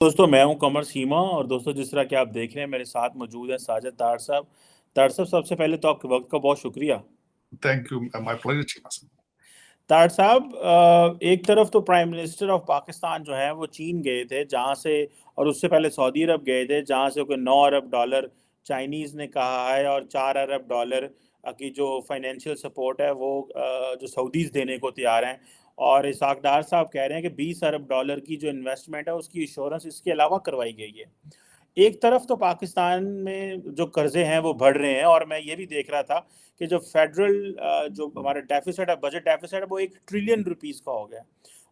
दोस्तों मैं हूं कमर सीमा। और दोस्तों जिस तरह कि आप देख रहे हैं मेरे साथ मौजूद है साजिद तार साहब। तार साहब, सबसे पहले तो आपके वक्त का बहुत शुक्रिया। Thank you, my pleasure Cheema sir. तार साहब, एक तरफ तो प्राइम मिनिस्टर ऑफ पाकिस्तान जो है वो चीन गए थे, जहां से, और उससे पहले सऊदी अरब गए थे, जहां से कोई 9 अरब डॉलर चाइनीज ने कहा है, और 4 अरब डॉलर की जो फाइनेंशियल सपोर्ट है वो जो सऊदीज देने को तैयार हैं। और इसाक डार साहब कह रहे हैं कि 20 अरब डॉलर की जो इन्वेस्टमेंट है उसकी इंश्योरेंस इसके अलावा करवाई गई है। एक तरफ तो पाकिस्तान में जो कर्जे हैं वो बढ़ रहे हैं, और मैं ये भी देख रहा था कि जो फेडरल जो हमारा डेफिसिट है, बजट डेफिसिट है, वो 1 ट्रिलियन रुपीस का हो गया।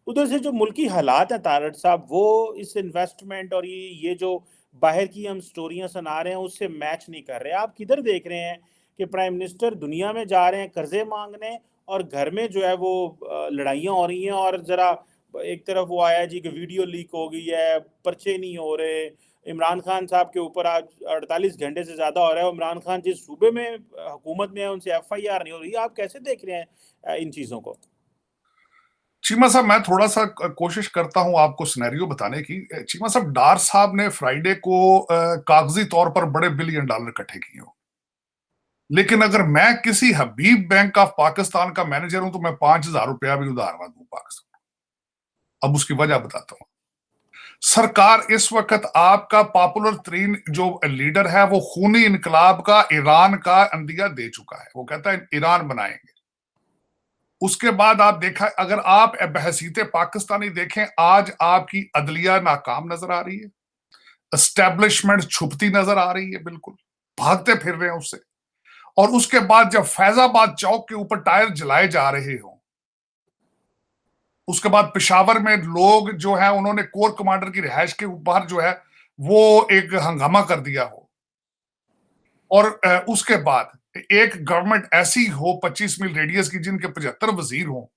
उधर से जो मुल्की हालात हैं तारड़ साहब, वो इस इन्वेस्टमेंट और ये जो बाहर की हम स्टोरियां सुना रहे हैं उससे मैच नहीं कर रहे। आप किधर देख रहे हैं कि प्राइम मिनिस्टर दुनिया में जा रहे हैं कर्जे मांगने, और घर में जो है वो लड़ाइयाँ हो रही हैं। और ज़रा एक तरफ वो आया जी कि वीडियो लीक हो गई है, पर्चे नहीं हो रहे, इमरान खान साहब के ऊपर आज 48 घंटे से ज़्यादा हो रहा है, इमरान खान जिस सूबे में हुकूमत में है उनसे FIR नहीं हो रही। आप कैसे देख रहे हैं इन चीज़ों को? चीमा साहब, मैं थोड़ा सा कोशिश करता हूं आपको सिनेरियो बताने की। चीमा साहब, डार साहब ने फ्राइडे को कागजी तौर पर बड़े बिलियन डॉलर इकट्ठे किए हो, लेकिन अगर मैं किसी हबीब बैंक ऑफ पाकिस्तान का मैनेजर हूं तो मैं 5,000 रुपया भी उधार ना दूं पाकिस्तान। अब उसकी वजह बताता हूं। सरकार इस वक्त आपका पॉपुलर तरीन जो लीडर है वो खूनी इनकलाब का ईरान का अंदिया दे चुका है। वो कहता है ईरान बनाएंगे। उसके बाद आप देखा, अगर आप बहसीते पाकिस्तानी देखें, आज आपकी अदलिया नाकाम नजर आ रही है, एस्टेब्लिशमेंट छुपती नजर आ रही है, बिल्कुल भागते फिर रहे हैं उससे। और उसके बाद जब फैजाबाद चौक के ऊपर टायर जलाए जा रहे हो, उसके बाद पेशावर में लोग जो है उन्होंने कोर कमांडर की रिहाइश के ऊपर जो है वो एक हंगामा कर दिया हो, और उसके बाद एक गवर्नमेंट ऐसी हो 25 मील रेडियस की जिनके 75 वजीर हो,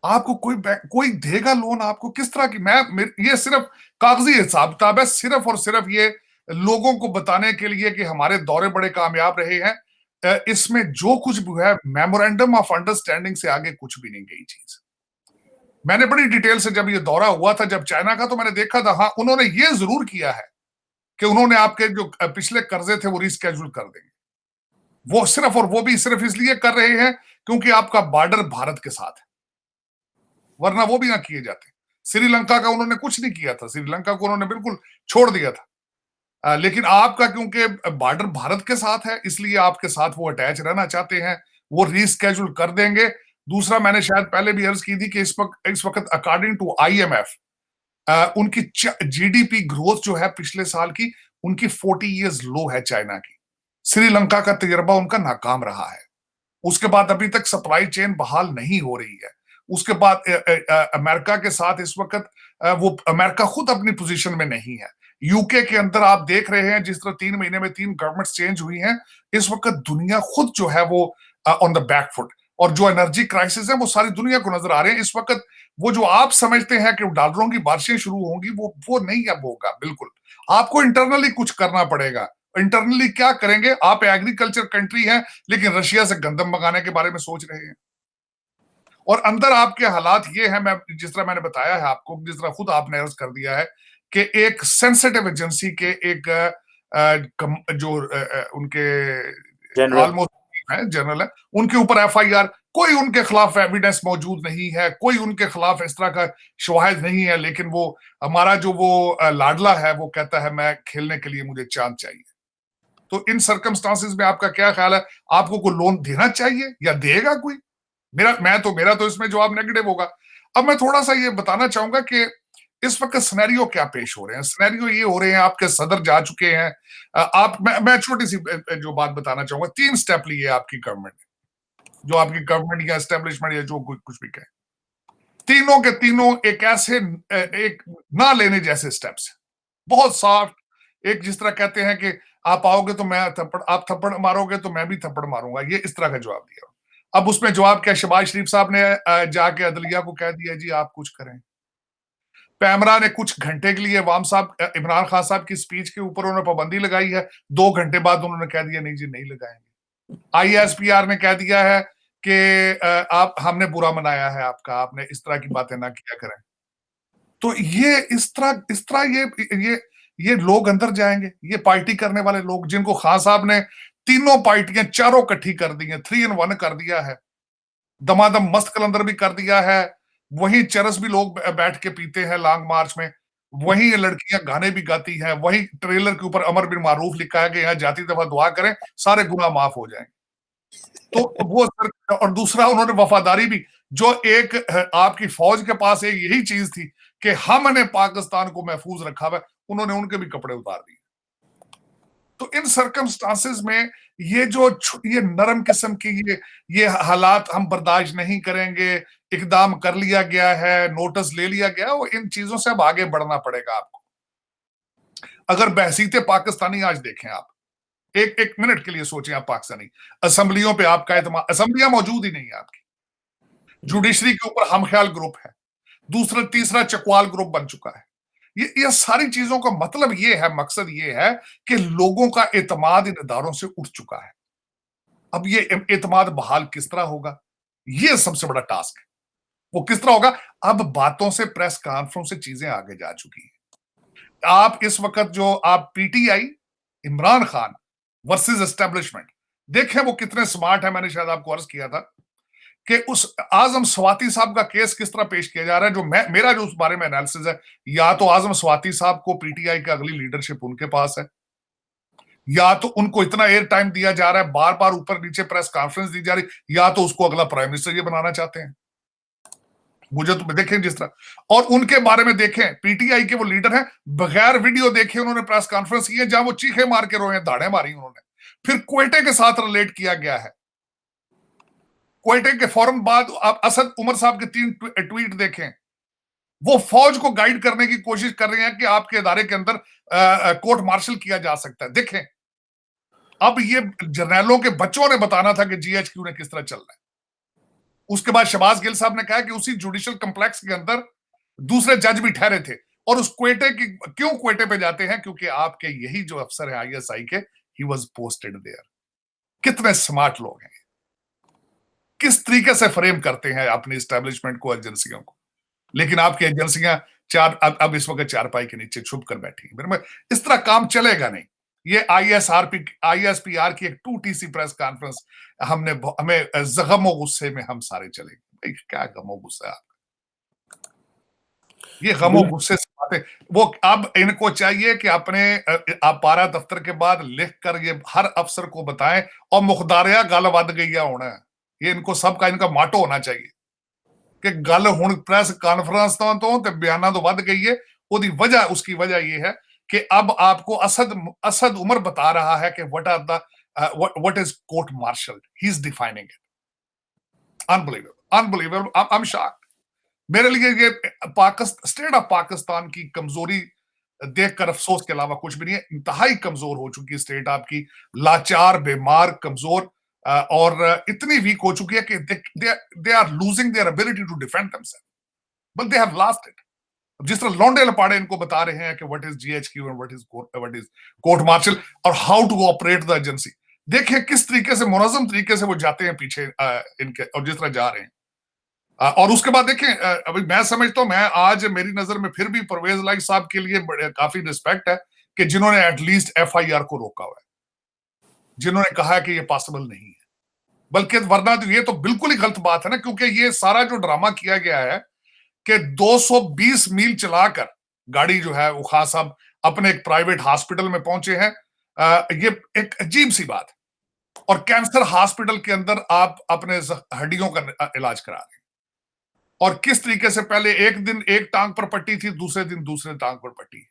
आपको कोई देगा लोन आपको किस तरह की? ये सिर्फ कागजी हिसाब किताब है, सिर्फ और सिर्फ ये लोगों को बताने के लिए कि हमारे दौरे बड़े कामयाब रहे हैं। इसमें जो कुछ भी है मेमोरेंडम ऑफ अंडरस्टैंडिंग से आगे कुछ भी नहीं गई चीज। मैंने बड़ी डिटेल से जब ये दौरा हुआ था जब चाइना का, तो मैंने देखा था, हाँ उन्होंने ये जरूर किया है कि उन्होंने आपके जो पिछले कर्जे थे वो रिस्केड्यूल कर देंगे। वो सिर्फ और वो भी सिर्फ इसलिए कर रहे हैं क्योंकि आपका बॉर्डर भारत के साथ है, वरना वो भी ना किए जाते। श्रीलंका का उन्होंने कुछ नहीं किया था, श्रीलंका को उन्होंने बिल्कुल छोड़ दिया था। लेकिन आपका क्योंकि बॉर्डर भारत के साथ है इसलिए आपके साथ वो अटैच रहना चाहते हैं, वो रीस्केड्यूल कर देंगे। दूसरा, मैंने शायद पहले भी अर्ज की थी कि इस वक्त अकॉर्डिंग टू IMF उनकी GDP ग्रोथ जो है पिछले साल की, उनकी 40 ईयर्स लो है चाइना की। श्रीलंका का तजर्बा उनका नाकाम रहा है। उसके बाद अभी तक सप्लाई चेन बहाल नहीं हो रही है। उसके बाद अमेरिका के साथ इस वक्त वो अमेरिका खुद अपनी पोजीशन में नहीं है। यूके के अंदर आप देख रहे हैं जिस तरह 3 महीने में 3 गवर्नमेंट्स चेंज हुई हैं। इस वक्त दुनिया खुद जो है वो ऑन द बैक फुट, और जो एनर्जी क्राइसिस है वो सारी दुनिया को नजर आ रहे हैं इस वक्त। वो जो आप समझते हैं कि डॉलरों की बारिशें शुरू होंगी, वो नहीं अब होगा। बिल्कुल आपको इंटरनली कुछ करना पड़ेगा। इंटरनली क्या करेंगे? आप एग्रीकल्चर कंट्री हैं लेकिन रशिया से गंदम मंगाने के बारे में सोच रहे हैं। और अंदर आपके हालात ये हैं, मैं जिस तरह मैंने बताया है आपको, जिस तरह खुद आपने अर्ज कर दिया है कि एक सेंसिटिव एजेंसी के एक जो उनके जनरल। ऑलमोस्ट है, जनरल है, उनके ऊपर FIR, कोई उनके खिलाफ एविडेंस मौजूद नहीं है, कोई उनके खिलाफ इस तरह का शवाहिद नहीं है, लेकिन वो हमारा जो वो लाडला है वो कहता है मैं खेलने के लिए मुझे चांद चाहिए। तो इन सर्कमस्टांसिस में आपका क्या ख्याल है? आपको कोई लोन देना चाहिए या देगा कोई? मेरा तो इसमें जवाब नेगेटिव होगा। अब मैं थोड़ा सा ये बताना चाहूंगा कि इस वक्त सिनेरियो क्या पेश हो रहे हैं। सिनेरियो ये हो रहे हैं, आपके सदर जा चुके हैं। मैं छोटी सी जो बात बताना चाहूंगा, 3 स्टेप लिए आपकी गवर्नमेंट ने, जो आपकी गवर्नमेंट या एस्टेब्लिशमेंट या जो कुछ भी कहे, तीनों के तीनों एक ऐसे एक ना लेने जैसे स्टेप्स, बहुत सॉफ्ट। एक जिस तरह कहते हैं कि आप आओगे तो मैं आप थप्पड़ मारोगे तो मैं भी थप्पड़ मारूंगा, ये इस तरह का जवाब दिया। अब उसमें जवाब क्या, शहबाज शरीफ साहब ने जाके अदलिया को कह दिया जी आप कुछ करें। पैमरा ने कुछ घंटे के लिए वाम साहब इमरान खान साहब की स्पीच के ऊपर उन्होंने पाबंदी लगाई है, 2 घंटे बाद उन्होंने कह दिया नहीं जी नहीं लगाएंगे। ISPR ने कह दिया है कि आप हमने बुरा मनाया है आपका, आपने इस तरह की बातें ना किया करें। तो ये इस तरह ये लोग अंदर जाएंगे, ये पार्टी करने वाले लोग जिनको खान साहब ने तीनों पार्टियां चारों इकट्ठी कर दी हैं, 3 in 1 कर दिया है, दमादम मस्त कलंदर भी कर दिया है, वहीं चरस भी लोग बैठ के पीते हैं लॉन्ग मार्च में, वहीं लड़कियां गाने भी गाती हैं, वहीं ट्रेलर के ऊपर अमर बिन मारूफ लिखा है कि यहाँ जाती दफा दुआ करें सारे गुनाह माफ हो जाएंगे। तो वो सर, और दूसरा उन्होंने वफादारी भी, जो एक आपकी फौज के पास एक यही चीज थी कि हमने पाकिस्तान को महफूज रखा हुआ, उन्होंने उनके भी कपड़े उतार दिए। तो इन सर्कमस्टांसेस में ये नरम किस्म की ये हालात हम बर्दाश्त नहीं करेंगे, इकदाम कर लिया गया है, नोटिस ले लिया गया, वो इन चीजों से अब आगे बढ़ना पड़ेगा आपको। अगर बहसीते पाकिस्तानी आज देखें आप, एक मिनट के लिए सोचें आप, पाकिस्तानी असेंबलियों पे आपका एतमाद, असेंबलियां मौजूद ही नहीं है आपकी, जुडिशरी के ऊपर हम ख्याल ग्रुप है, दूसरा तीसरा चकवाल ग्रुप बन चुका है। ये सारी चीजों का मतलब ये है, मकसद ये है कि लोगों का एतमाद इन इदारों से उठ चुका है। अब ये एतमाद बहाल किस तरह होगा, ये सबसे बड़ा टास्क है। वो किस तरह होगा, अब बातों से, प्रेस कॉन्फ्रेंस से चीजें आगे जा चुकी हैं। आप इस वक्त जो आप PTI, Imran Khan versus establishment, देखें वो कितने स्मार्ट है। मैंने शायद आपको अर्ज किया था कि उस आजम स्वाति साहब का केस किस तरह पेश किया जा रहा है, जो मेरा जो उस बारे में एनालिसिस है, या तो आजम स्वाति साहब को पीटीआई की अगली लीडरशिप उनके पास है, या तो उनको इतना एयर टाइम दिया जा रहा है, बार बार ऊपर नीचे प्रेस कॉन्फ्रेंस दी जा रही, या तो उसको अगला प्राइम मिनिस्टर ये बनाना चाहते हैं। मुझे तो देखें जिस तरह, और उनके बारे में देखें, पीटीआई के वो लीडर हैं, बगैर वीडियो देखे उन्होंने प्रेस कॉन्फ्रेंस की है जहां वो चीखे मार के रोए, दाढ़े मारी उन्होंने। फिर क्वेटे के साथ रिलेट किया गया है। क्वेटे के फौरन बाद आप असद उमर साहब के 3 ट्वीट देखें, वो फौज को गाइड करने की कोशिश कर रहे हैं कि आपके इदारे के अंदर कोर्ट मार्शल किया जा सकता है। देखें, अब ये जर्नैलों के बच्चों ने बताना था कि जीएचक्यू ने किस तरह चलना है। उसके बाद शहबाज गिल साहब ने कहा कि उसी जुडिशियल कॉम्प्लेक्स के अंदर दूसरे जज भी ठहरे थे, और उस क्वेटे की क्यों क्वेटे पे जाते हैं, क्योंकि आपके यही जो अफसर है आईएसआई के, ही वाज पोस्टेड देयर। कितने स्मार्ट लोग हैं, किस तरीके से फ्रेम करते हैं अपनी एस्टेब्लिशमेंट को, एजेंसियों को। लेकिन आपकी एजेंसियां अब इस वक्त चारपाई के नीचे छुप कर बैठी हैं। इस तरह काम चलेगा नहीं। ये आईएसपीआर की एक 2TC प्रेस कॉन्फ्रेंस हमें गम गुस्से में हम सारे चलेंगे। भाई क्या गमो गुस्सा है आपका, ये गमो गुस्से से बातें। वो अब इनको चाहिए कि अपने आप 12 दफ्तर के बाद लिख कर ये हर अफसर को बताएं, और मुखदारिया गल वध गई होना है, ये इनको सबका इनका माटो होना चाहिए कि गल हुण प्रेस कॉन्फ्रेंस तो बयाना तो वध गई है। उसकी वजह यह है कि अब आपको असद उमर बता रहा है कि what is court martial, he is defining it. Unbelievable, I am shocked. मेरे लिए ये स्टेट ऑफ पाकिस्तान की कमजोरी देखकर अफसोस के अलावा कुछ भी नहीं है। इंतहाई कमजोर हो चुकी स्टेट आपकी, लाचार, बीमार, कमजोर, और इतनी वीक हो चुकी है कि they are losing their ability to defend themselves, but they have lost it. जिस तरह लौंडे लपाड़े इनको बता रहे हैं कि what is GHQ and what is court martial और how to operate the agency, देखिए किस तरीके से मुनज़्ज़म तरीके से वो जाते हैं पीछे इनके, और जिस तरह जा रहे हैं। और उसके बाद देखें, अभी मैं समझता हूं, मैं आज मेरी नजर में फिर भी परवेज इलाही साहब के लिए काफी रिस्पेक्ट है कि जिन्होंने एटलीस्ट एफआईआर को रोका हुआ है, जिन्होंने कहा कि ये पॉसिबल नहीं है। बल्कि वरना तो ये तो बिल्कुल ही गलत बात है ना, क्योंकि ये सारा जो ड्रामा किया गया है कि 220 मील चलाकर गाड़ी जो है वो खान साहब अपने एक प्राइवेट हॉस्पिटल में पहुंचे हैं, ये एक अजीब सी बात है। और कैंसर हॉस्पिटल के अंदर आप अपने हड्डियों का इलाज करा रहे हैं, और किस तरीके से पहले एक दिन एक टांग पर पट्टी थी, दूसरे दिन दूसरे टांग पर पट्टी है,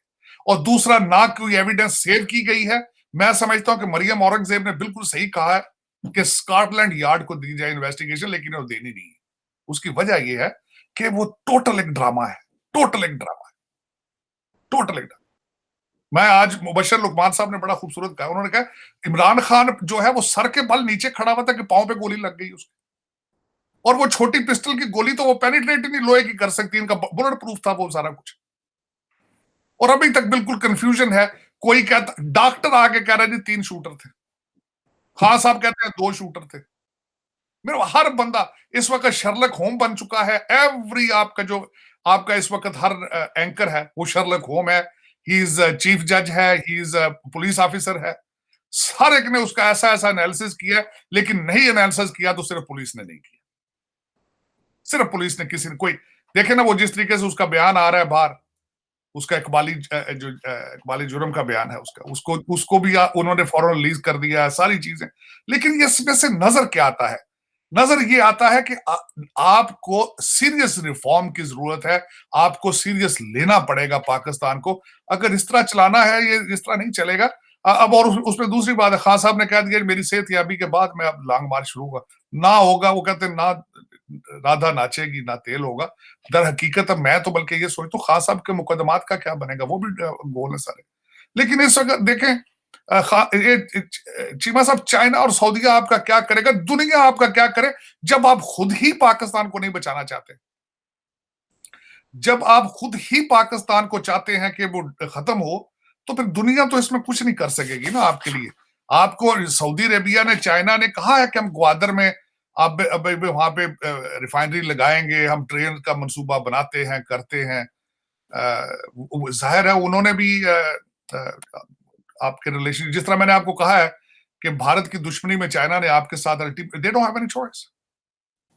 और दूसरा ना कोई एविडेंस सेव की गई है। मैं समझता हूं कि मरियम औरंगजेब ने बिल्कुल सही कहा है कि स्कॉटलैंड यार्ड को दी जाए इन्वेस्टिगेशन, लेकिन वो देनी नहीं है। उसकी वजह यह है कि वो टोटल एक ड्रामा है, टोटल एक ड्रामा है, टोटल एक ड्रामा। मैं आज मुबशर लुकमान साहब ने बड़ा खूबसूरत कहा, उन्होंने कहा इमरान खान जो है वो सर के बल नीचे खड़ा हुआ था कि पांव पे गोली लग गई उसके, और वो छोटी पिस्टल की गोली तो वो पेनिट्रेट ही नहीं लोहे की कर सकती, इनका बुलेट प्रूफ था वो सारा कुछ। और अभी तक बिल्कुल कंफ्यूजन है। कोई कहता, डॉक्टर आके कह रहा है जी 3 शूटर थे, खान साहब कहते हैं 2 शूटर थे। मेरे हर बंदा इस वक्त शर्लक होम बन चुका है। एवरी आपका जो आपका इस वक्त हर एंकर है वो शर्लक होम है, ही इज चीफ जज है, ही इज पुलिस ऑफिसर है। हर एक ने उसका ऐसा ऐसा एनालिसिस किया, लेकिन नहीं एनालिसिस किया तो सिर्फ पुलिस ने नहीं किया। सिर्फ पुलिस ने, किसी ने कोई देखे ना वो जिस तरीके से उसका बयान आ रहा है बाहर, उसका इकबाली जुर्म का बयान है उसका, उसको भी उन्होंने फौरन रिलीज कर दिया, सारी चीजें। लेकिन ये इसमें से नजर क्या आता है? नजर ये आता है कि आपको सीरियस रिफॉर्म की जरूरत है, आपको सीरियस लेना पड़ेगा पाकिस्तान को। अगर इस तरह चलाना है, ये इस तरह नहीं चलेगा। अब और उसमें दूसरी बात है, खान साहब ने कह दिया मेरी सेहतयाबी के बाद मैं अब लॉन्ग मार्च शुरू होगा। ना होगा, वो कहते ना राधा नाचेगी ना तेल होगा। दर हकीकत मैं तो बल्कि ये सोचता हूँ खान साहब के मुकदमात का क्या बनेगा, वो भी गोल है सारे। लेकिन इस वक्त देखें चीमा साहब, चाइना और सऊदीया आपका क्या करेगा, दुनिया आपका क्या करे, जब आप खुद ही पाकिस्तान को नहीं बचाना चाहते, जब आप खुद ही पाकिस्तान को चाहते हैं कि वो खत्म हो, तो फिर दुनिया तो इसमें कुछ नहीं कर सकेगी ना आपके लिए। आपको सऊदी अरेबिया ने, चाइना ने कहा है कि हम ग्वादर में अब वहां पे रिफाइनरी लगाएंगे, हम ट्रेन का मंसूबा बनाते हैं, करते हैं। जाहिर है उन्होंने भी आपके रिलेशन, जिस तरह मैंने आपको कहा है कि भारत की दुश्मनी में चाइना ने आपके साथ, they don't have any choice.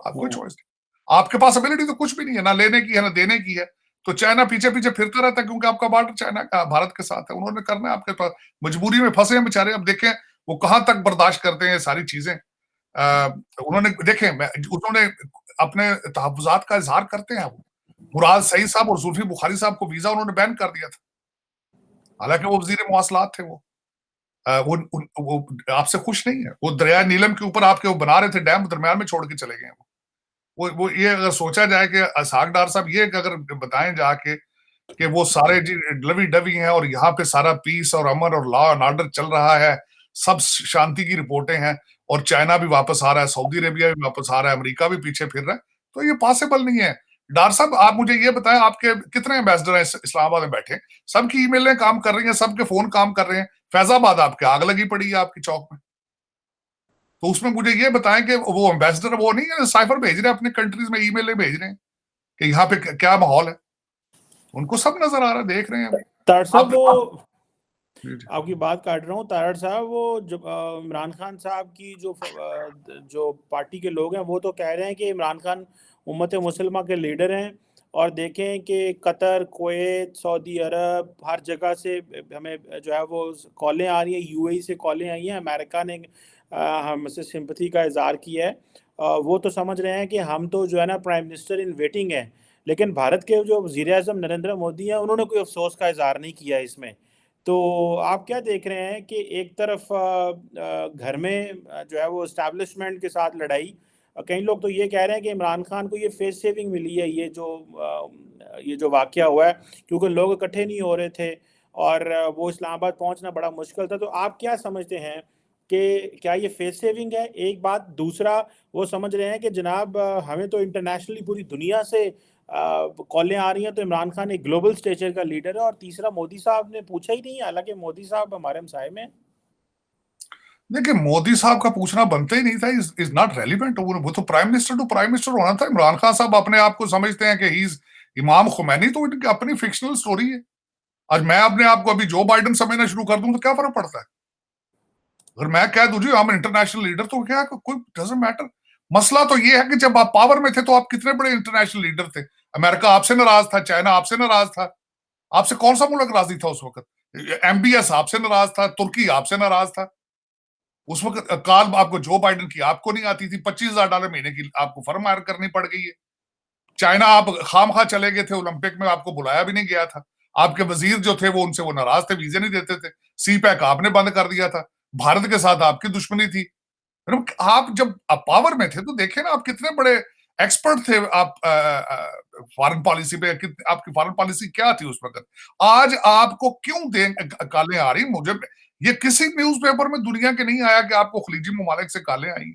आप कोई चॉइस नहीं, आपके पास एबिलिटी तो कुछ भी नहीं है, ना लेने की है ना देने की है। तो चाइना पीछे पीछे फिरता रहता है, क्योंकि आपका बॉर्डर चाइना का भारत के साथ है। उन्होंने करना है, आपके पास मजबूरी में फंसे हैं बेचारे। अब देखें वो कहां तक बर्दाश्त करते हैं सारी चीजें। उन्होंने देखें, उन्होंने अपने तहफुजात का इजहार करते हैं। वो मुराद सईद साहब और जुल्फी बुखारी साहब को वीजा उन्होंने बैन कर दिया था, हालांकि वो वजीर मवासलात थे। वो आपसे खुश नहीं है। वो दरिया नीलम के ऊपर आपके वो बना रहे थे डैम, दरमियान में छोड़ के चले गए। वो ये अगर सोचा जाए कि असहाक डार साहब ये अगर बताएं जाके कि वो सारे जी लवी डवी हैं और यहाँ पे सारा पीस और अमन और लॉ एंड ऑर्डर चल रहा है, सब शांति की रिपोर्टें हैं, और चाइना भी वापस आ रहा है, सऊदी अरेबिया भी वापस आ रहा है, अमेरिका भी पीछे फिर रहा है, तो ये पॉसिबल नहीं है। डार साहब आप मुझे ये बताएं, आपके कितने एम्बेसडर हैं इस्लामाबाद में बैठे? सबकी ईमेलें काम कर रही हैं, सबके फोन काम कर रहे हैं। फैजाबाद आपके आग लगी पड़ी है आपकी चौक में। तो उसमें मुझे ये बताएं कि वो एम्बेसडर वो नहीं है साइफर भेज रहे हैं अपने कंट्रीज में, ईमेलें भेज रहे हैं कि यहाँ पे क्या माहौल है? उनको सब नजर आ रहा है, देख रहे हैं। तार साहब वो जी। आपकी बात काट रहा हूँ तारड़ साहब, वो जो इमरान खान साहब की जो पार्टी के लोग हैं वो तो कह रहे हैं कि इमरान खान उम्मत मुसलमा के लीडर हैं, और देखें कि कतर, कुवैत, सऊदी अरब, हर जगह से हमें जो है वो कॉलें आ रही हैं, यूएई से कॉलें आई हैं, अमेरिका ने हमसे सिंपथी का इजहार किया है। वो तो समझ रहे हैं कि हम तो जो है ना प्राइम मिनिस्टर इन वेटिंग है, लेकिन भारत के जो वज़ीर आज़म नरेंद्र मोदी हैं उन्होंने कोई अफसोस का इजहार नहीं किया इसमें। तो आप क्या देख रहे हैं कि एक तरफ घर में जो है वो एस्टैब्लिशमेंट के साथ लड़ाई, कई लोग तो ये कह रहे हैं कि इमरान खान को ये फेस सेविंग मिली है, ये जो वाकया हुआ है, क्योंकि लोग इकट्ठे नहीं हो रहे थे और वो इस्लामाबाद पहुंचना बड़ा मुश्किल था। तो आप क्या समझते हैं कि क्या ये फेस सेविंग है? एक बात, दूसरा वो समझ रहे हैं कि जनाब हमें तो इंटरनेशनली पूरी दुनिया से कॉलें आ रही हैं, तो इमरान खान एक ग्लोबल स्टेचर का लीडर है। और तीसरा, मोदी साहब ने पूछा ही नहीं, हालांकि मोदी साहब हमारे हमसाए में। देखिए मोदी साहब का पूछना बनता ही नहीं था, इज नॉट रेलिवेंट। वो तो प्राइम मिनिस्टर होना था। इमरान खान साहब अपने आप को समझते हैं कि ही इज इमाम खुमैनी, तो इनकी अपनी फिक्शनल स्टोरी है। आज मैं अपने आप को अभी जो बाइडन समझना शुरू कर दूं तो क्या फर्क पड़ता है? अगर मैं कह दूं जी हम इंटरनेशनल लीडर, तो क्या कोई डजंट मैटर। मसला तो ये है कि जब आप पावर में थे तो आप कितने बड़े इंटरनेशनल लीडर थे। अमेरिका आपसे नाराज था, चाइना आपसे नाराज था। आपसे कौन सा मुल्क राजी था उस वक्त? एमबीएस आपसे नाराज था, तुर्की आपसे नाराज था। उस वक्त काल आपको जो बाइडन की आपको नहीं आती थी, $25,000 महीने की आपको फर्म हायर करनी पड़ गई है। चाइना आप खामखा चले गए थे, ओलंपिक में आपको बुलाया भी नहीं गया था। आपके वजीर जो थे वो उनसे वो नाराज थे, वीजे नहीं देते थे। सी पैक आपने बंद कर दिया था। भारत के साथ आपकी दुश्मनी थी। आप जब पावर में थे तो देखे ना आप कितने बड़े एक्सपर्ट थे। आप फॉरेन पॉलिसी पे, आपकी फॉरेन पॉलिसी क्या थी उस वक्त? आज आपको क्यों कालें आ रही? मुझे ये किसी न्यूज़पेपर में दुनिया के नहीं आया कि आपको खलीजी ममालिक से कालें आई,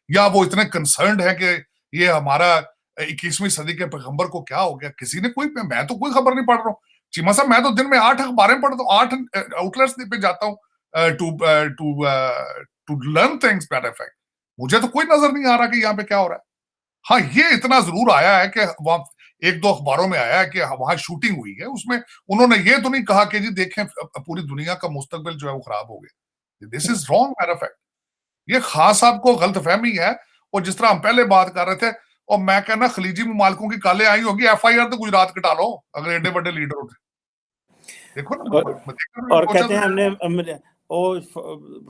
या वो इतने कंसर्न्ड है कि ये हमारा 21वीं सदी के पैगंबर को क्या हो गया। किसी ने कोई, मैं तो कोई खबर नहीं पढ़ रहा हूँ। चीमा साहब मैं तो दिन में 8 अखबारें पढ़ता हूँ, 8 आउटलेट्स पे जाता हूँ to to to learn things matter fact. मुझे तो कोई नजर नहीं आ रहा कि यहाँ पे क्या हो रहा है। हाँ, ये इतना जरूर आया है कि वहां एक दो अखबारों में आया है कि वहां शूटिंग हुई है, उसमें उन्होंने ये तो नहीं कहा कि जी देखें पूरी दुनिया का मुस्तकबिल जो है वो खराब हो गया। This is wrong matter of fact. ये खान साहब को गलतफहमी है। और जिस तरह हम पहले बात कर रहे थे, और मैं कहना खलीजी मुमालिकों की काले आई होगी, FIR तो गुजरात कटा लो अगर एडे बड़े लीडर होते। देखो ना, और कहते हैं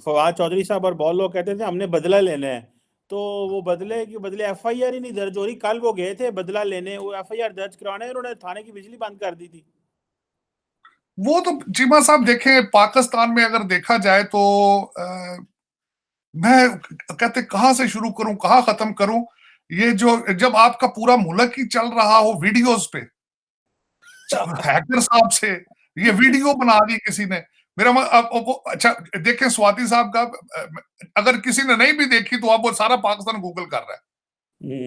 फवाद चौधरी साहब और बहुत लोग कहते थे हमने बदला लेना है, तो वो बदले FIR ही नहीं दर्ज हो रही। कल वो गए थे बदला लेने, वो FIR दर्ज करवाने, उन्होंने थाने की बिजली बंद कर दी थी। वो तो चीमा साहब देखें, पाकिस्तान में अगर देखा जाए तो मैं कहते कहां से शुरू करूं कहां खत्म करूं। ये जो जब आपका पूरा मुल्क ही चल रहा हो वीडियोस पे, हैकर साहब से ये वीडियो बना दी किसी ने। मेरा अच्छा देखें स्वाति साहब का, अगर किसी ने नहीं भी देखी तो आप वो सारा पाकिस्तान गूगल कर रहा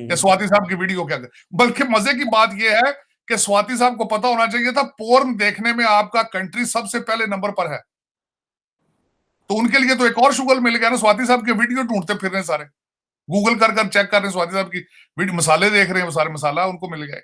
है स्वाति साहब की वीडियो क्या। बल्कि मजे की बात यह है कि स्वाति साहब को पता होना चाहिए था पोर्न देखने में आपका कंट्री सबसे पहले नंबर पर है, तो उनके लिए तो एक और शुगल मिल गया ना, स्वाति साहब के वीडियो ढूंढते फिर रहे सारे, गूगल कर कर चेक कर रहे हैं स्वाति साहब की वीडियो, मसाले देख रहे हैं, वो सारे मसाला उनको मिल गए।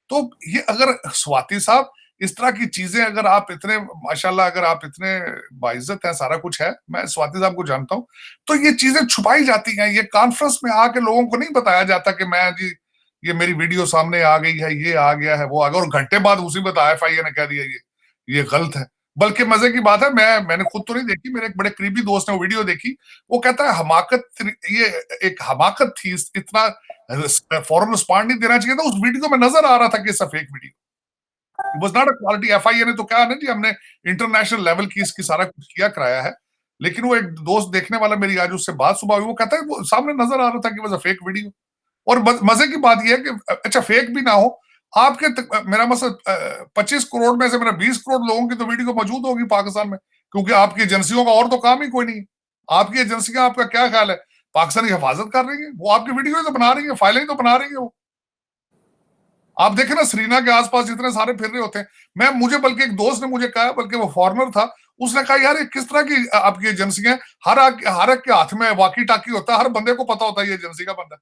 तो ये अगर स्वाति साहब इस तरह की चीजें, अगर आप इतने माशाल्लाह, अगर आप इतने बाइज्जत हैं, सारा कुछ है, मैं स्वाति साहब को जानता हूं, तो ये चीजें छुपाई जाती हैं। ये कॉन्फ्रेंस में आके लोगों को नहीं बताया जाता कि मैं जी ये मेरी वीडियो सामने आ गई है, ये आ गया है, वो आ गया, और घंटे बाद उसी में FIR ने कह दिया ये गलत है। बल्कि मजे की बात है, मैंने खुद तो नहीं देखी, मेरे एक बड़े करीबी दोस्त ने वो वीडियो देखी, वो कहता है हमाकत, ये एक हमाकत थी, इतना फौरन रिस्पॉन्ड नहीं देना चाहिए था। उस वीडियो में नजर आ रहा था कि it's a fake video, it was not a quality. FIR ने तो कहा ना जी हमने इंटरनेशनल लेवल की इसकी सारा कुछ किया कराया है, लेकिन वो एक दोस्त देखने वाला, मेरी आज उससे बात सुबह हुई, वो कहता है वो सामने नजर आ रहा था कि वाज अ फेक वीडियो। और मजे की बात यह है कि अच्छा फेक भी ना हो, आपके मेरा मसला 25 करोड़ में से मेरा 20 करोड़ लोगों की तो वीडियो मौजूद होगी पाकिस्तान में, क्योंकि आपकी एजेंसियों का और तो काम ही कोई नहीं है। आपकी एजेंसियां, आपका क्या ख्याल है, पाकिस्तान की हिफाजत कर रही है, वो आपकी वीडियो तो बना रही है, फाइलें तो बना रही है वो। आप देखें ना श्रीना के आसपास जितने सारे फिर रहे होते हैं, मुझे बल्कि एक दोस्त ने मुझे कहा, बल्कि वो फॉरनर था, उसने कहा यार ये किस तरह की आपकी एजेंसी है, हर एक के हाथ में वाकी टाकी होता है, हर बंदे को पता होता है ये एजेंसी का बंदा।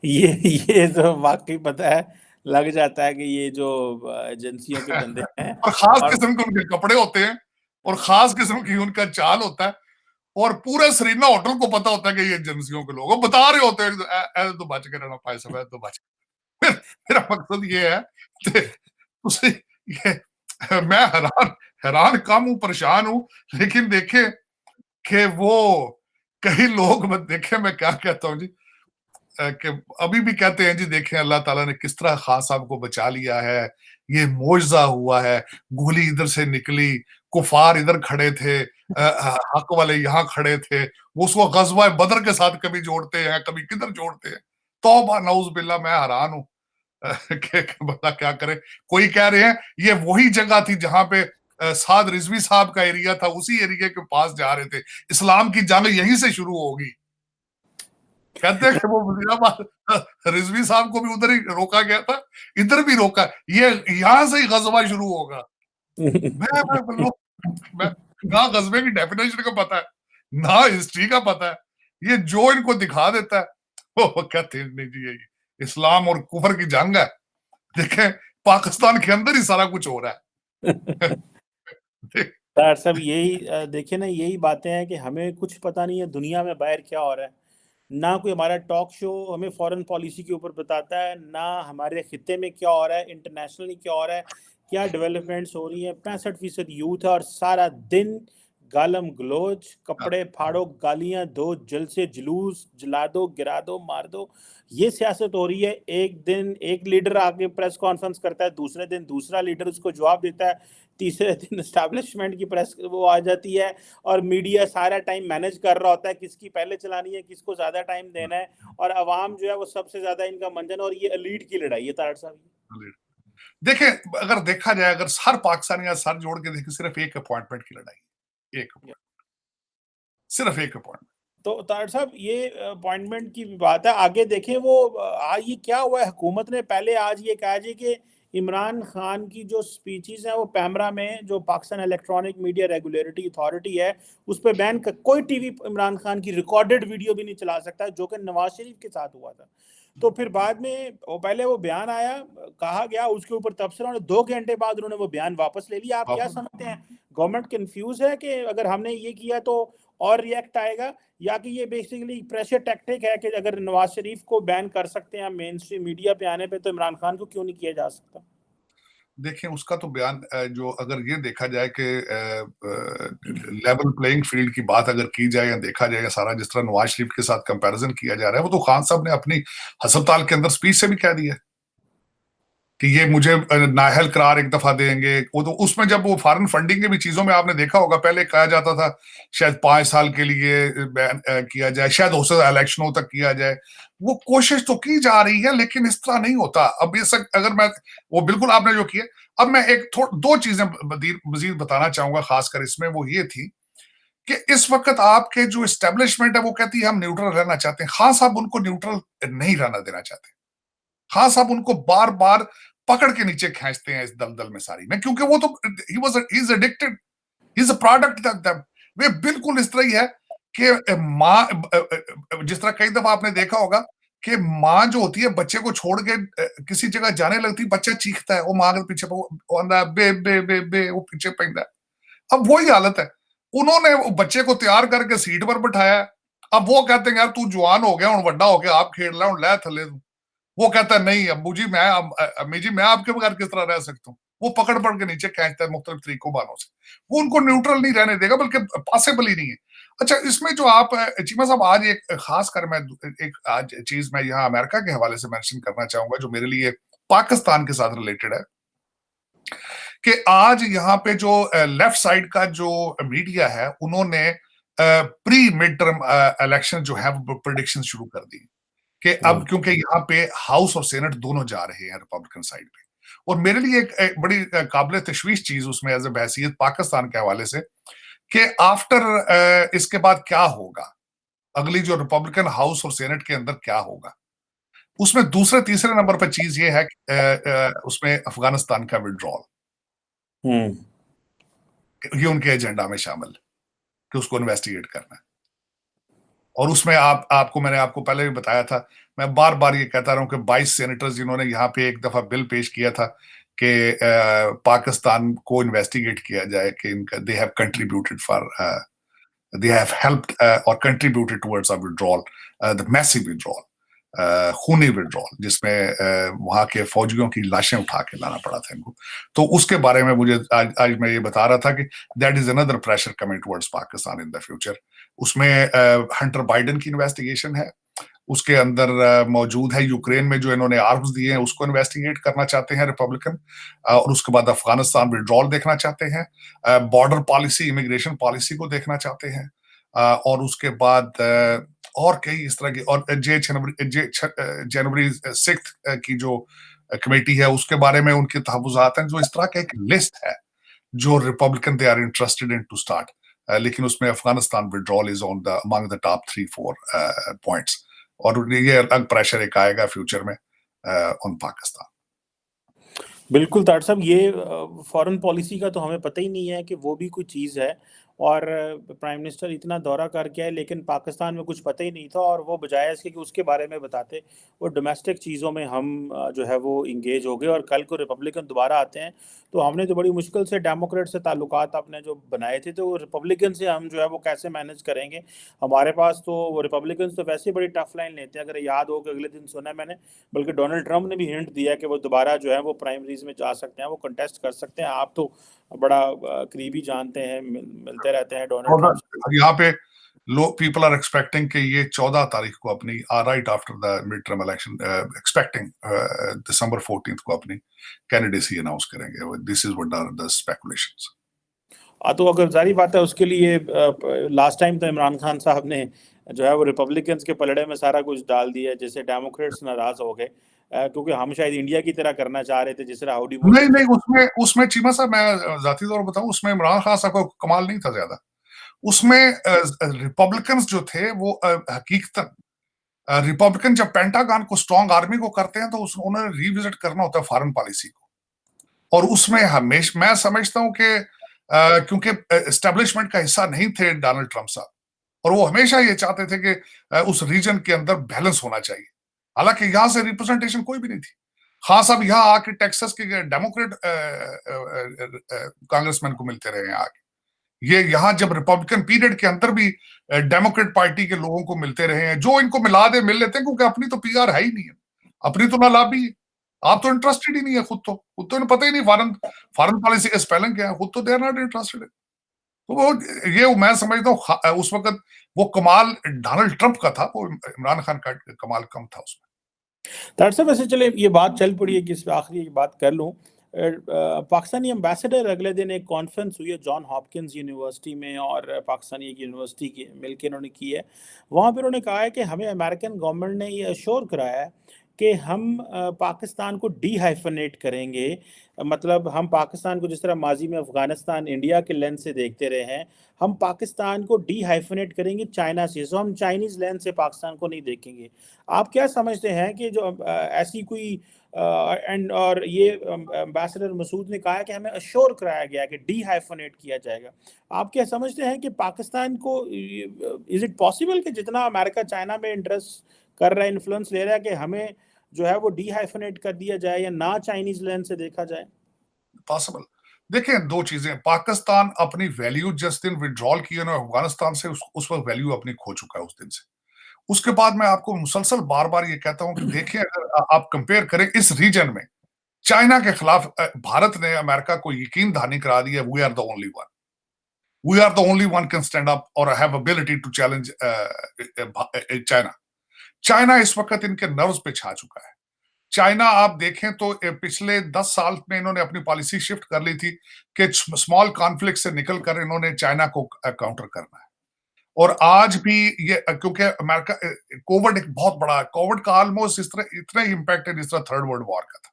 ये तो वाकई पता है, लग जाता है कि ये जो एजेंसियों के बंदे हैं। और खास और किस्म के उनके कपड़े होते हैं, और खास किस्म की उनका चाल होता है, और पूरे श्रीना होटल को पता होता है कि ये एजेंसियों के लोग बता रहे होते हैं ऐसे तो बच के रहना भाई साहब, तो बच। मेरा मकसद ये है कि मैं हैरान कम हूं, परेशान हूं, लेकिन देखे कि वो कई लोग, देखे मैं क्या कहता हूं जी, कि अभी भी कहते हैं जी देखें अल्लाह ताला ने किस तरह खान साहब को बचा लिया है, ये मोजा हुआ है, गोली इधर से निकली, कुफार इधर खड़े थे, हक वाले यहाँ खड़े थे, वो उसको गजवा बदर के साथ कभी जोड़ते हैं, कभी किधर जोड़ते हैं। तौबा नऊज बिल्ला, मैं हैरान हूं बंदा क्या करे। कोई कह रहे हैं ये वही जगह थी जहां पे साद रिजवी साहब का एरिया था, उसी एरिया के पास जा रहे थे, इस्लाम की जंग यहीं से शुरू होगी। कहते हैं कि वो वजीराबाद रिजवी साहब को भी उधर ही रोका गया था, इधर भी रोका, ये यहां से ही गजवा शुरू होगा। मैं ना गजबे की डेफिनेशन का पता है, ना हिस्ट्री का पता है, ये जो इनको दिखा देता है वो कहते हैं नहीं जी ये इस्लाम और कुफर की जंग है। देखें पाकिस्तान के अंदर ही सारा कुछ हो रहा है। सर सब यही देखिए ना, यही बातें हैं कि हमें कुछ पता नहीं है दुनिया में बाहर क्या हो रहा है। ना कोई हमारा टॉक शो हमें फॉरेन पॉलिसी के ऊपर बताता है, ना हमारे खित्ते में क्या हो रहा है, इंटरनेशनली क्या हो रहा है, क्या डेवलपमेंट्स हो रही हैं। 65% यूथ है और सारा दिन गालम गलोच, कपड़े फाड़ो, गालियां दो, जलसे जुलूस, जला दो, गिरा दो, मार दो, ये सियासत हो रही है। एक दिन एक लीडर आके प्रेस कॉन्फ्रेंस करता है, दूसरे दिन दूसरा लीडर उसको जवाब देता है, तीसरे दिन एस्टैब्लिशमेंट की प्रेस वो आ जाती है, और मीडिया सारा टाइम मैनेज कर रहा होता है किसकी पहले चलानी है, किसको ज्यादा टाइम देना है, और अवाम जो है वो सबसे ज्यादा इनका मंजन, और ये एलीट की लड़ाई है तारड़ साहब। देखें अगर देखा जाए, अगर हर पाकिस्तानी सर जोड़ के देखे, सिर्फ एक अपॉइंटमेंट की लड़ाई, एक सिर्फ एक अपॉइंटमेंट। तो तारड़ साहब ये अपॉइंटमेंट की बात है, आगे देखें वो आज ये क्या हुआ है, हुकूमत ने पहले आज ये कहा जी कि इमरान खान की जो स्पीचेस हैं वो पैमरा में, जो Pakistan electronic media regulatory authority है, उस पर बैन कर, कोई टीवी इमरान खान की रिकॉर्डेड वीडियो भी नहीं चला सकता, जो कि नवाज शरीफ के साथ हुआ था। तो फिर बाद में पहले वो बयान आया, कहा गया, उसके ऊपर तबसरा, उन्होंने 2 घंटे बाद उन्होंने वो बयान वापस ले लिया। आप क्या समझते हैं, गवर्नमेंट कंफ्यूज है कि अगर हमने ये किया तो और रिएक्ट आएगा, या कि ये बेसिकली प्रेशर टैक्टिक है कि अगर नवाज शरीफ को बैन कर सकते हैं मेन स्ट्रीम मीडिया पे आने पे, तो इमरान खान को क्यों नहीं किया जा सकता? देखिए, उसका तो बयान जो अगर ये देखा जाए कि लेवल प्लेइंग फील्ड की बात अगर की जाए या देखा जाए सारा, जिस तरह नवाज शरीफ के साथ कंपैरिजन किया जा रहा है, वो तो खान साहब ने अपनी अस्पताल के अंदर स्पीच से भी कह दिया कि ये मुझे नाअहल करार एक दफा देंगे। वो तो उसमें जब वो फॉरेन फंडिंग की भी चीजों में आपने देखा होगा, पहले कहा जाता था शायद 5 साल के लिए बैन किया जाए, शायद हो सकता है इलेक्शनों तक किया जाए। वो कोशिश तो की जा रही है, लेकिन इस तरह नहीं होता। अब ये अगर मैं वो बिल्कुल आपने जो किया, अब मैं एक दो चीजें मजीद बताना चाहूंगा, खासकर इसमें वो ये थी कि इस वक्त आपके जो एस्टेब्लिशमेंट है वो कहती है हम न्यूट्रल रहना चाहते हैं। खान साहब उनको न्यूट्रल नहीं रहना देना चाहते। खान साहब उनको बार बार पकड़ के नीचे खींचते हैं इस दलदल में सारी में, क्योंकि वो तो ही is addicted, he is a product that. वे बिल्कुल इस तरह ही है कि माँ, जिस तरह कई दफा आपने देखा होगा कि माँ जो होती है बच्चे को छोड़ के किसी जगह जाने लगती, बच्चा चीखता है, वो माँ के पीछे बे बे बे बे, वो पीछे पैंदा है। अब वही हालत है। उन्होंने वो बच्चे को तैयार करके सीट पर बिठाया। अब वो कहते हैं यार तू जवान हो गया, वड्डा हो गया, आप खेल रहा हूं, लै थले तू। वो कहता है नहीं अब्बू जी, मैं अम्मी जी, मैं आपके बगैर किस तरह रह सकता हूँ। वो पकड़ पकड़ के नीचे खींचता है मुख्तलिफ तरीकों बानों से। वो उनको न्यूट्रल नहीं रहने देगा, बल्कि पॉसिबल ही नहीं है। अच्छा, इसमें जो आप चीमा साहब, आज एक खास कर मैं एक आज चीज मैं यहाँ अमेरिका के हवाले से मेंशन करना चाहूंगा, जो मेरे लिए पाकिस्तान के साथ रिलेटेड है, कि आज यहाँ पे जो लेफ्ट साइड का जो मीडिया है, उन्होंने प्री मिड टर्म इलेक्शन जो है वो प्रिडिक्शन शुरू कर दी कि अब क्योंकि यहाँ पे हाउस और सेनेट दोनों जा रहे हैं रिपब्लिकन साइड पे। और मेरे लिए एक बड़ी काबिल तशवीश चीज उसमें एज ए बहसीत पाकिस्तान के हवाले से, कि आफ्टर इसके बाद क्या होगा, अगली जो रिपब्लिकन हाउस और सेनेट के अंदर क्या होगा, उसमें दूसरे तीसरे नंबर पर चीज ये है कि उसमें अफगानिस्तान का विड्रॉल, ये उनके एजेंडा में शामिल, कि उसको इन्वेस्टिगेट करना है। और उसमें मैंने आपको पहले भी बताया था, मैं बार बार ये कहता रहा हूं कि 22 सेनेटर्स जिन्होंने यहाँ पे एक दफा बिल पेश किया था कि पाकिस्तान को इन्वेस्टिगेट किया जाए कि इनका they have contributed for, they have helped or contributed towards a withdrawal, the massive withdrawal, खूनी विड्रॉल, जिसमें वहां के फौजियों की लाशें उठा के लाना पड़ा था इनको। तो उसके बारे में मुझे आज मैं ये बता रहा था कि that is another pressure coming towards Pakistan in the future. उसमें हंटर बाइडन की इन्वेस्टिगेशन है, उसके अंदर मौजूद है यूक्रेन में जो इन्होंने आर्म्स दिए हैं उसको इन्वेस्टिगेट करना चाहते हैं रिपब्लिकन, और उसके बाद अफगानिस्तान विड्रॉल देखना चाहते हैं, बॉर्डर पॉलिसी, इमिग्रेशन पॉलिसी को देखना चाहते हैं, और उसके बाद और कई इस तरह की, और जनवरी 6 की जो कमेटी है उसके बारे में उनके तहफुजात हैं। जो इस तरह का एक लिस्ट है जो Republican they are interested in to start, लेकिन उसमें Afghanistan withdrawal is on the among the top 3-4 points, और ये अलग प्रेशर एक आएगा फ्यूचर में ऑन पाकिस्तान। बिल्कुल तार साहब, ये फॉरेन पॉलिसी का तो हमें पता ही नहीं है कि वो भी कोई चीज़ है, और प्राइम मिनिस्टर इतना दौरा करके आए लेकिन पाकिस्तान में कुछ पता ही नहीं था, और वो बजाय इसके कि उसके बारे में बताते, वो डोमेस्टिक चीज़ों में हम जो है वो इंगेज हो गए। और कल को रिपब्लिकन दोबारा आते हैं तो हमने तो बड़ी मुश्किल से डेमोक्रेट से ताल्लुकात अपने जो बनाए थे, तो रिपब्लिकन से हम जो है वो कैसे मैनेज करेंगे। हमारे पास तो वो रिपब्लिकन तो वैसे ही बड़ी टफ लाइन लेते हैं। अगर याद हो कि अगले दिन सुना है मैंने, बल्कि डोनाल्ड ट्रंप ने भी हिंट दिया कि वो दोबारा जो है वो प्राइमरीज में जा सकते हैं, वो कंटेस्ट कर सकते हैं। आप तो बड़ा करीबी जानते हैं, मिलते रहते हैं डोनाल्ड ट्रंप से। यहाँ पे पीपल आर एक्सपेक्टिंग कि ये 14 तारीख को अपनी, right after the mid term election, expecting December 14 को अपनी कैंडिडेसी अनाउंस करेंगे। This is what are the speculations. तो अगर जारी बात है उसके लिए, लास्ट टाइम तो इमरान खान साहब ने जो है वो रिपब्लिकन्स के पलड़े में सारा कुछ डाल दिया, जैसे डेमोक्रेट्स नाराज हो गए, क्योंकि हम शायद इंडिया की तरह करना चाह रहे थे, जिस तरह हाउडी नहीं नहीं, उसमें चीमा साहब, मैं जाती तौर पर बताऊं, उसमें इमरान खान साहब का कमाल नहीं था ज्यादा। उसमें रिपब्लिकन्स जो थे वो हकीकतन, रिपब्लिकन जब पेंटागन को, स्ट्रॉन्ग आर्मी को करते हैं, तो उन्होंने रिविजिट करना होता है फॉरेन पॉलिसी को। और उसमें हमेशा मैं समझता हूं कि क्योंकि एस्टेब्लिशमेंट का हिस्सा नहीं थे डोनाल्ड ट्रंप साहब, और वो हमेशा ये चाहते थे कि उस रीजन के अंदर बैलेंस होना चाहिए। हालांकि यहां से रिप्रेजेंटेशन कोई भी नहीं थी। खान साहब यहाँ आके टेक्सास के डेमोक्रेट कांग्रेसमैन को मिलते रहे हैं आके, ये यहाँ जब रिपब्लिकन पीरियड के अंदर भी डेमोक्रेट पार्टी के लोगों को मिलते रहे हैं, जो इनको मिला दे मिल लेते हैं, क्योंकि अपनी तो पीआर है ही नहीं है, अपनी तो ना लाभी है। आप तो इंटरेस्टेड ही नहीं है, खुद तो इन्हें पता ही नहीं फॉरेन पॉलिसी का स्पेलिंग क्या है, खुद तो दे आर नॉट इंटरेस्टेड। तो वो ये मैं समझता हूँ उस वक्त वो कमाल डोनाल्ड ट्रंप का था, वो इमरान खान का कमाल कम था उसमें। डॉक्टर साहब वैसे चले ये बात चल पड़ी है कि इस पे आखिरी बात कर लूँ। पाकिस्तानी एम्बेसडर अगले दिन एक कॉन्फ्रेंस हुई है जॉन हॉपकिंस यूनिवर्सिटी में, और पाकिस्तानी एक यूनिवर्सिटी की मिलकर इन्होंने की है। वहाँ पर उन्होंने कहा है कि हमें अमेरिकन गवर्नमेंट ने ये अश्योर कराया है कि हम पाकिस्तान को डीहाइफनेट करेंगे। मतलब हम पाकिस्तान को जिस तरह माजी में अफ़गानिस्तान इंडिया के लेंस से देखते रहे हैं, हम पाकिस्तान को डीहाइफनेट करेंगे चाइना से, सो हम चाइनीज़ लेंस से पाकिस्तान को नहीं देखेंगे। आप क्या समझते हैं कि जो ऐसी कोई और ये एम्बेसडर मसूद ने कहा है कि हमें अश्योर कराया गया है कि डीहाइफनेट किया जाएगा। आप क्या समझते हैं कि पाकिस्तान को इज़ इट पॉसिबल कि जितना अमेरिका चाइना में इंटरेस्ट कर रहा है, इन्फ्लुएंस ले रहा है, कि हमें जो है वो डीहाइफनेट कर दिया जाए या ना चाइनीज लेंस से देखा जाए? पॉसिबल। देखें, दो चीजें, पाकिस्तान अपनी वैल्यू जिस दिन विड्रॉल किया ना अफगानिस्तान से, उस वक्त वैल्यू अपनी खो चुका है उस दिन से। उसके बाद मैं आपको मुसलसल बार बार ये कहता हूं कि देखिए, अगर आप कंपेयर करें इस रीजन में, चाइना के खिलाफ भारत ने अमेरिका को यकीन दहानी करा दी है, we are the only one, we are the only one can stand up और have ability to challenge China. China इस वक्त इनके नर्व्स पे छा चुका है। चाइना आप देखें तो पिछले 10 साल में इन्होंने अपनी पॉलिसी शिफ्ट कर ली थी कि स्मॉल कॉन्फ्लिक्ट से निकलकर इन्होंने चाइना को काउंटर करना है। और आज भी ये, क्योंकि अमेरिका कोविड एक बहुत बड़ा, कोविड का ऑलमोस्ट इस तरह इतना ही इम्पैक्ट है जिस तरह थर्ड वर्ल्ड वॉर का था।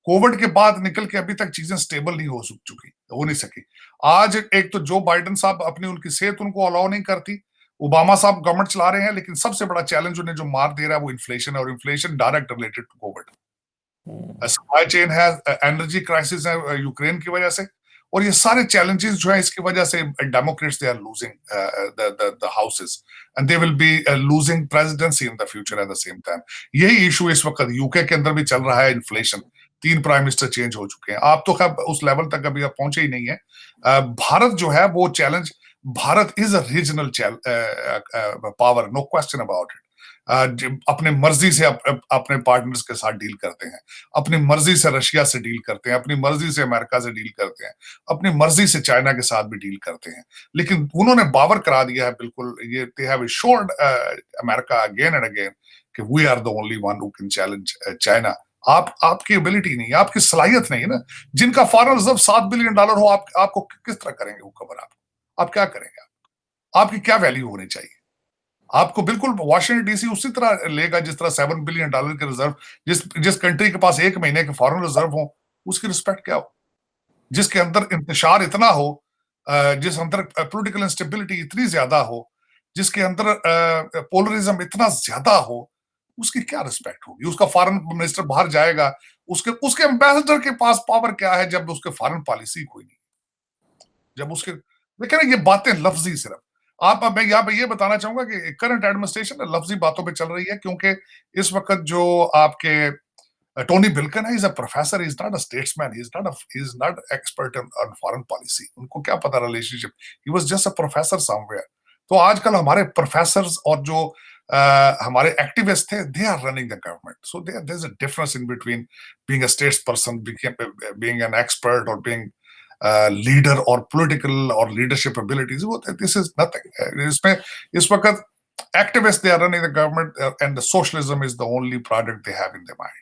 कोविड के बाद निकल के अभी तक चीजें स्टेबल नहीं हो नहीं सकी। आज एक तो जो बाइडेन साहब अपनी उनकी सेहत उनको अलाउ नहीं करती, ओबामा साहब गवर्नमेंट चला रहे हैं, लेकिन सबसे बड़ा चैलेंज उन्हें जो मार दे रहा है वो इन्फ्लेशन है, और inflation direct related to Covid. Supply chain है, एनर्जी क्राइसिस है यूक्रेन की वजह से, और ये सारे चैलेंजेस जो है इसकी वजह से Democrats they are losing the houses and they will be losing presidency in the future at the same time. यही इशू इस वक्त यूके के अंदर भी चल रहा है, इन्फ्लेशन। 3 प्राइम मिनिस्टर चेंज हो चुके हैं, आप तो खैर उस लेवल तक अभी आप पहुंचे ही नहीं है। भारत जो है वो challenge, Bharat is a regional power, no question about it. अपने मर्जी से अपने पार्टनर्स के साथ डील करते हैं, अपनी मर्जी से रशिया से डील करते हैं, अपनी मर्जी से अमेरिका से डील करते हैं, अपनी मर्जी से चाइना के साथ भी डील करते हैं। लेकिन उन्होंने बावर करा दिया है बिल्कुल, ये they have assured America again and again कि we are the only one who can challenge China. आपकी एबिलिटी नहीं है, आपकी सलाहियत नहीं है ना। जिनका फॉरेन रिजर्व $7 बिलियन हो, आपको किस तरह करेंगे वो कवर? आप क्या करेंगे? आपकी क्या वैल्यू होनी चाहिए? आपको बिल्कुल वॉशिंगटन डीसी उसी तरह लेगा जिस तरह $7 बिलियन के रिजर्व, जिस कंट्री के पास 1 महीने के फॉरेन रिजर्व हो, उसकी रिस्पेक्ट क्या हो? जिसके अंदर इंतशार इतना हो, जिस अंदर पॉलिटिकल इंस्टेबिलिटी इतनी ज्यादा हो, जिसके अंदर पोलरिज्म इतना ज्यादा हो, उसकी क्या रिस्पेक्ट होगी? उसका फॉरेन मिनिस्टर बाहर जाएगा, उसके एम्बेसडर के पास पावर क्या है जब उसके फॉरेन पॉलिसी कोई नहीं, जब उसके, देखिए ना, ये बातें लफ्जी सिर्फ मैं यहाँ पे ये बताना चाहूंगा कि करंट एडमिनिस्ट्रेशन लफ्जी बातों पे चल रही है, क्योंकि इस वक्त जो आपके टोनी बिल्कन है, is a professor, is not a statesman, is not expert on foreign policy. उनको क्या पता relationship, he was just a professor somewhere. तो आजकल हमारे प्रोफेसर और जो हमारे एक्टिविस्ट थे, they are running the government. So there is a difference in between being a states person, being an expert, और बीइंग लीडर और पॉलिटिकल और लीडरशिप एबिलिटीज। वो दिस इज नथिंग। इसमें इस वक्त activists, they are running the government, and the socialism is the only product they have in their mind.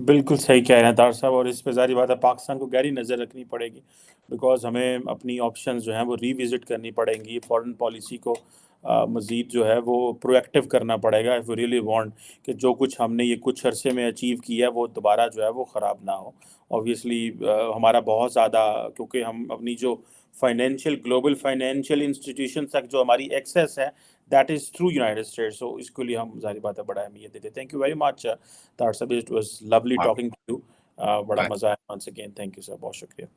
बिल्कुल सही कह रहे हैं तार साहब, और इस पे ज़ाहिर बात है पाकिस्तान को गहरी नज़र रखनी पड़ेगी, बिकॉज़ हमें अपनी ऑप्शंस जो हैं वो रीविज़िट करनी पड़ेंगी। फॉरेन पॉलिसी को मज़ीद जो है वो प्रोएक्टिव करना पड़ेगा, इफ़ वी रियली वांट कि जो कुछ हमने ये कुछ अरसे में अचीव किया है वो दोबारा जो है वो ख़राब ना हो। ऑब्वियसली हमारा बहुत ज़्यादा, क्योंकि हम अपनी जो ग्लोबल फाइनेंशियल इंस्टीट्यूशंस तक जो हमारी एक्सेस है, that is through United States. So इसके लिए हम ज़ाहिर बात है बड़ा अहमियत देते हैं। थैंक यू वेरी मच तार साहब, इट वाज लवली हाँ, टॉकिंग टू यू। बड़ा Bye. मजा आया। Once again thank you sir, बहुत शुक्रिया।